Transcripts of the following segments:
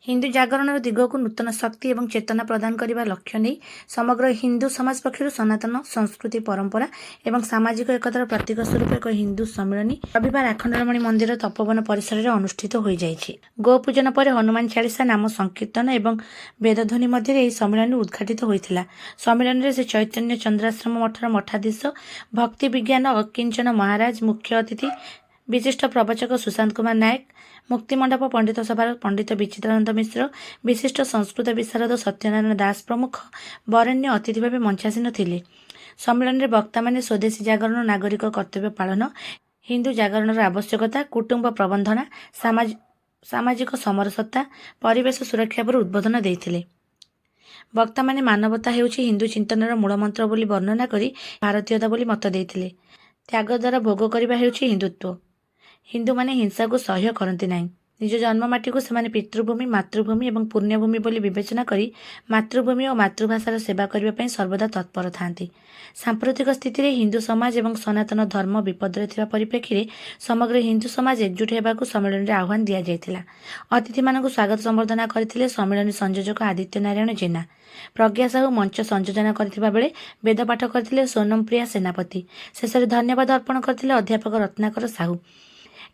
हिंदू जागरण दिग को नूतन शक्ति और चेतना प्रदान करने लक्ष्य नहीं समग्र हिंदू समाज पक्षर सनातन संस्कृति परंपरा और सामाजिक एकतार प्रतीक स्वरूप एक हिंदू सम्मिलनी रविवार आखंडरमणि मंदिर तपोवन परिसर में अनुष्ठित हो जाइए। गोपूजन पर हनुमान चालीसा नाम संकीर्तन और वेदध्वनि मध्य यह सम्मिलनी उद्घाटित होता। सम्मिलन में श्री चैतन्य चंद्राश्रम मठर मठाधीश भक्ति विज्ञान अकिंचन महाराज मुख्य अतिथि विशिष्ट प्रवचक सुशांत कुमार नायक मुक्तिमंडप पंडित सभार पंडित विचित्रानंद मिश्र विशिष्ट संस्कृत विशारद सत्यनारायण दास प्रमुख वरेण्य अतिथि भाव मंचासीन थिले। सम्मेलन में वक्ता माने स्वदेशी जागरण नागरिक कर्तव्य पालन हिंदू जागरण आवश्यकता कुटुंब प्रबंधना सामाजिक समरसता परिवेश सुरक्षा पर उद्बोधन देते। वक्ता माने मानवता हेउछि हिंदू चिंतनर मूलमंत्र बोली वर्णना करी भारतीयता बोली मत देते। त्याग द्वारा भोग करबा हेउछि हिंदुत्व। हिंदू माने हिंसा को सह्य करती ना निज जन्ममाटी को सेमाने पितृभूमि मातृभूमि और पुण्यभूमि बोली विवेचना करी मातृभूमि और मातृभाषार सेवा करने सर्वदा तत्पर थांती। सांप्रतिक स्थिति में हिंदू समाज और सनातन धर्म विपदरे थिबा परिप्रेक्षी में समग्र हिंदू समाज एकजुट होगा सम्मेलन में आह्वान दि जाइथिला। अतिथि मानक स्वागत संबर्धना करथिले सम्मेलन संयोजक आदित्य नारायण जेना। प्रज्ञा साहू मंच संयोजना करथिबा बेले वेदपाठ करथिले सोनम प्रिया सेनापति। शेष में धन्यवाद अर्पण करथिले अध्यापक रत्नाकर साहू।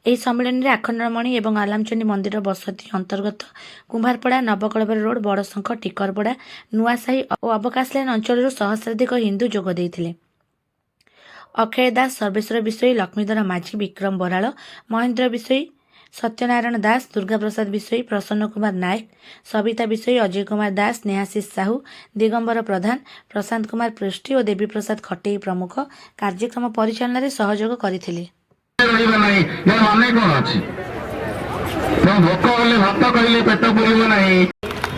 ଏହି ସମ୍ମିଳନୀରେ ଆଖଣ୍ଡଳମଣି ଏବଂ ଆଲାମଚଣ୍ଡୀ ମନ୍ଦିର ବସତି ଅନ୍ତର୍ଗତ କୁମ୍ଭାରପଡ଼ା ନବକଳେବର ରୋଡ ବଡ଼ଶଙ୍ଖ ଟିକରପଡ଼ା ନୂଆସାହି ଓ ଅବକାଶ ଲାଇନ ଅଞ୍ଚଳରୁ ସହସ୍ରାଧିକ ହିନ୍ଦୁ ଯୋଗ ଦେଇଥିଲେ। ଅକ୍ଷୟ ଦାସ ସର୍ବେଶ୍ୱର ବିଷୋୟୀ ଲକ୍ଷ୍ମୀଧର ମାଝୀ ବିକ୍ରମ ବରାଳ ମହେନ୍ଦ୍ର ବିଷୋୟୀ ସତ୍ୟନାରାୟଣ ଦାସ ଦୁର୍ଗା ପ୍ରସାଦ ବିଷୋୟୀ ପ୍ରସନ୍ନ କୁମାର ନାୟକ ସବିତା ବିଷୋୟୀ ଅଜୟ କୁମାର ଦାସ ସ୍ନେହାଶିଷ ସାହୁ ଦିଗମ୍ବର ପ୍ରଧାନ ପ୍ରଶାନ୍ତ କୁମାର ପୃଷ୍ଟି ଓ ଦେବୀ ପ୍ରସାଦ ଖଟେଇ ପ୍ରମୁଖ କାର୍ଯ୍ୟକ୍ରମ ପରିଚାଳନାରେ ସହଯୋଗ କରିଥିଲେ। भोक हेले भात कहले पेट पुरब ना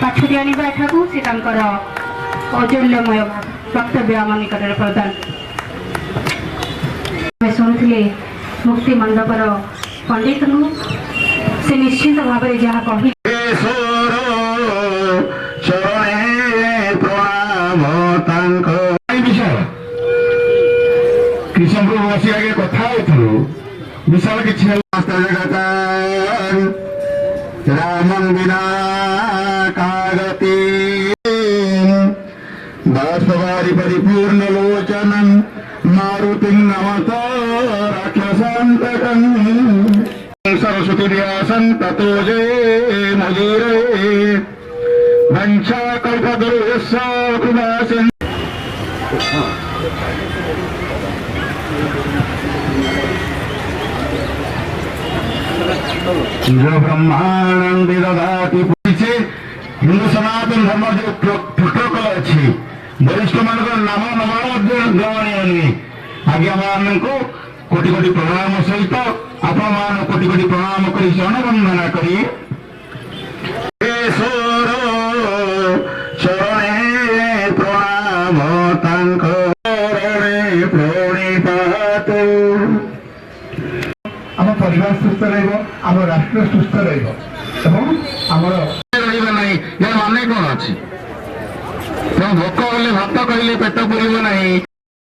पाछड़ी आनिबा एठाकू से तांकर अजूल्यमय वक्तव्य आम निकट प्रदान शुणुले मुक्ति मंडपर पंडित से निश्चित भाव में जहाँ कही कृष्ण प्रभु बसी आगे कथा विशाल किसी रामं विना कागति दासवारि परिपूर्ण लोचनं मारुतिं नमत राक्षसान्तकं सरस्वती व्यासं ततो जये मुदीरे वंशा कल्पतरुस्स कृपासिन् ब्रह्मांड ददाति पूछे हिंदू सनातन धर्म जो प्रोटोकॉल अच्छी वरिष्ठ मान नाम नमान ग्रहणीय नुहे आज्ञा मान को कोटि कोटि प्रणाम सहित आपण मान कोटि कोटि प्रणाम कर शरण वंदना करी शरणे प्रणाम आम परिवार सुस्थ रम राष्ट्र सुस्थ रही कौन अच्छी भोक हेले भात कहले पेट पुरब ना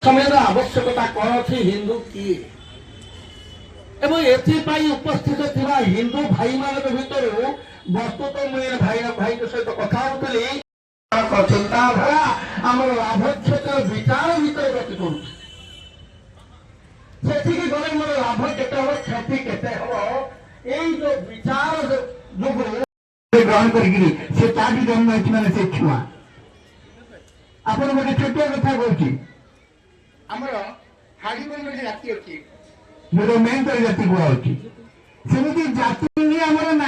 समय आवश्यकता कौन अच्छी हिंदू किए उपस्थित थिबा हिंदू भाई मान भर वस्तु तो मुझे भाई सहित कथा चिंताधारा आम लाभ क्षेत्र विचार भर गति कर गले मोर लाभ के क्षति के जो विचार ग्रहण कर जन्म होती मैंने से छुआ आप गोटे छोटिया कथा कहूँ आमर हाड़ी गोटे जाति अच्छी मेरे मेन जाति गुड़ा अच्छी सेमती जाति आमर ना